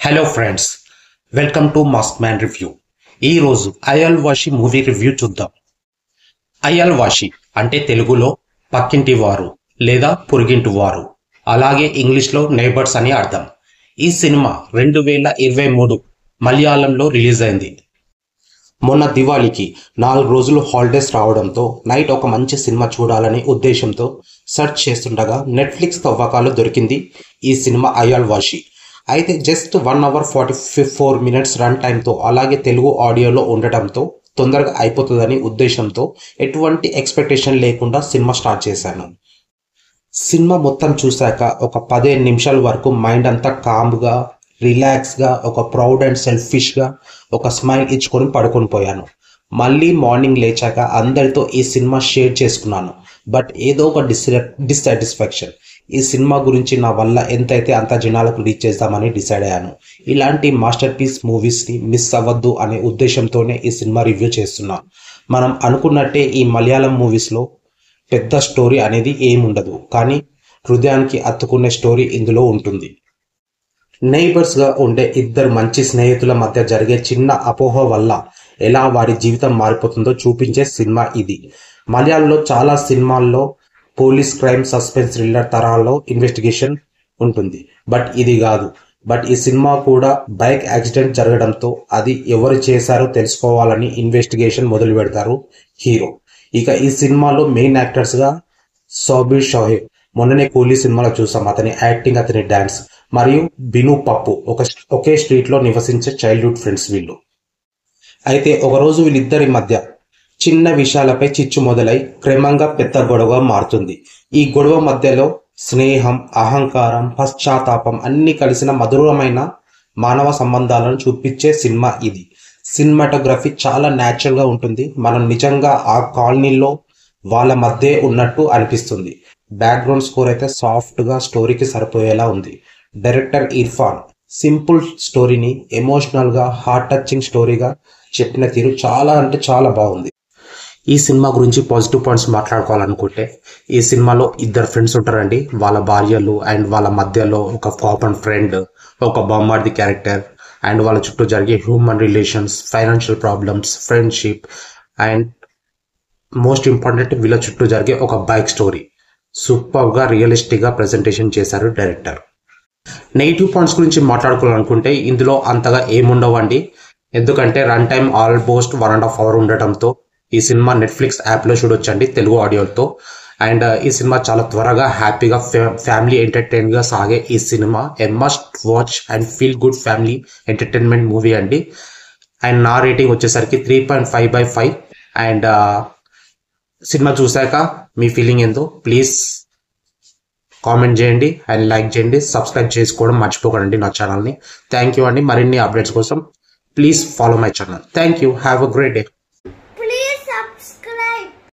Hello friends, welcome to mask man review. ఈరోజు అయల్ Vashi movie review చూద్దాం. అయల్ వాషి అంటే తెలుగులో పక్కింటి వారు లేదా పొరుగింటి వారు, అలాగే ఇంగ్లీష్లో నైబర్స్ అని అర్థం. ఈ సినిమా 2023 మలయాళంలో రిలీజ్ అయింది. మొన్న దివాళీకి 4 రోజులు హాలిడేస్ రావడంతో నైట్ ఒక మంచి సినిమా చూడాలనే ఉద్దేశంతో సెర్చ్ చేస్తుండగా నెట్ఫ్లిక్స్ తవ్వకాలు దొరికింది ఈ సినిమా అయల్ వాషి. అయితే జస్ట్ 1 hour 44 minutes రన్ టైంతో, అలాగే తెలుగు ఆడియోలో ఉండటంతో తొందరగా అయిపోతుందని ఉద్దేశంతో ఎటువంటి ఎక్స్పెక్టేషన్ లేకుండా సినిమా స్టార్ట్ చేశాను. సినిమా మొత్తం చూశాక ఒక 15 నిమిషాల వరకు మైండ్ అంతా కామ్గా, రిలాక్స్గా, ఒక ప్రౌడ్ అండ్ సెల్ఫిష్గా ఒక స్మైల్ ఇచ్చుకొని పడుకొని పోయాను. మళ్ళీ మార్నింగ్ లేచాక అందరితో ఈ సినిమా షేర్ చేసుకున్నాను. బట్ ఏదో ఒక డిస్సాటిస్ఫాక్షన్. ఈ సినిమా గురించి నా వల్ల ఎంతైతే అంత జనాలకు రీచ్ చేద్దామని డిసైడ్ అయ్యాను. ఇలాంటి మాస్టర్ పీస్ మూవీస్ని మిస్ అవ్వద్దు అనే ఉద్దేశంతోనే ఈ సినిమా రివ్యూ చేస్తున్నాను. మనం అనుకున్నట్టే ఈ మలయాళం మూవీస్లో పెద్ద స్టోరీ అనేది ఏముండదు, కానీ హృదయానికి అత్తుకునే స్టోరీ ఇందులో ఉంటుంది. నైబర్స్గా ఉండే ఇద్దరు మంచి స్నేహితుల మధ్య జరిగే చిన్న అపోహ వల్ల ఎలా వారి జీవితం మారిపోతుందో చూపించే సినిమా ఇది. మలయాళంలో చాలా సినిమాల్లో పోలీస్ క్రైమ్ సస్పెన్స్ థ్రిల్లర్ తరాల్లో ఇన్వెస్టిగేషన్ ఉంటుంది, బట్ ఇది కాదు. బట్ ఈ సినిమా కూడా బైక్ యాక్సిడెంట్ జరగడంతో అది ఎవరు చేశారో తెలుసుకోవాలని ఇన్వెస్టిగేషన్ మొదలు పెడతారు హీరో. ఇక ఈ సినిమాలో మెయిన్ యాక్టర్స్గా సౌబీర్ షోహెబ్, మొన్ననే కూలీ సినిమాలో చూసాం అతని యాక్టింగ్, అతని డాన్స్, మరియు బిను పప్పు, ఒకే స్ట్రీట్లో నివసించే చైల్డ్హుడ్ ఫ్రెండ్స్ వీళ్ళు. అయితే ఒకరోజు వీళ్ళిద్దరి మధ్య చిన్న విషయాలపై చిచ్చు మొదలై క్రమంగా పెద్ద గొడవ మారుతుంది. ఈ గొడవ మధ్యలో స్నేహం, అహంకారం, పశ్చాత్తాపం అన్ని కలిసిన మధురమైన మానవ సంబంధాలను చూపించే సినిమా ఇది. సినిమాటోగ్రఫీ చాలా న్యాచురల్గా ఉంటుంది. మనం నిజంగా ఆ కాలనీలో వాళ్ళ మధ్య ఉన్నట్టు అనిపిస్తుంది. బ్యాక్గ్రౌండ్ స్కోర్ అయితే సాఫ్ట్గా స్టోరీకి సరిపోయేలా ఉంది. డైరెక్టర్ ఇర్ఫాన్ సింపుల్ స్టోరీని ఎమోషనల్గా, హార్ట్ టచింగ్ స్టోరీగా చెప్పిన తీరు చాలా అంటే చాలా బాగుంది. ఈ సినిమా గురించి పాజిటివ్ పాయింట్స్ మాట్లాడుకోవాలనుకుంటే, ఈ సినిమాలో ఇద్దరు ఫ్రెండ్స్ ఉంటారండి. వాళ్ళ భార్యలు అండ్ వాళ్ళ మధ్యలో ఒక కామన్ ఫ్రెండ్, ఒక బామ్మార్ది క్యారెక్టర్, అండ్ వాళ్ళ చుట్టూ జరిగే human relations, financial problems, friendship, and most important వీళ్ళ చుట్టూ జరిగే ఒక బైక్ స్టోరీ. సూపర్గా రియలిస్టిక్గా ప్రజెంటేషన్ చేశారు డైరెక్టర్. నెగిటివ్ పాయింట్స్ గురించి మాట్లాడుకోవాలనుకుంటే ఇందులో అంతగా ఏముండవండి. ఎందుకంటే రన్ టైం ఆల్మోస్ట్ 1.5 hours ఉండటంతో ఈ సినిమా నెట్ఫ్లిక్స్ యాప్లో చూడొచ్చండి తెలుగు ఆడియోతో. అండ్ ఈ సినిమా చాలా త్వరగా హ్యాపీగా ఫ్యామిలీ ఎంటర్టైన్గా సాగే ఈ cinema a must watch and feel good family entertainment movie అండి. అండ్ నా రేటింగ్ వచ్చేసరికి 3.5/5. అండ్ సినిమా చూశాక మీ ఫీలింగ్ ఏందో ప్లీజ్ కామెంట్ చేయండి అండ్ లైక్ చేయండి. సబ్స్క్రైబ్ చేసుకోవడం మర్చిపోకండి నా ఛానల్ని. థ్యాంక్ యూ అండి. మరిన్ని అప్డేట్స్ కోసం please follow my channel. Thank you. Have a great day.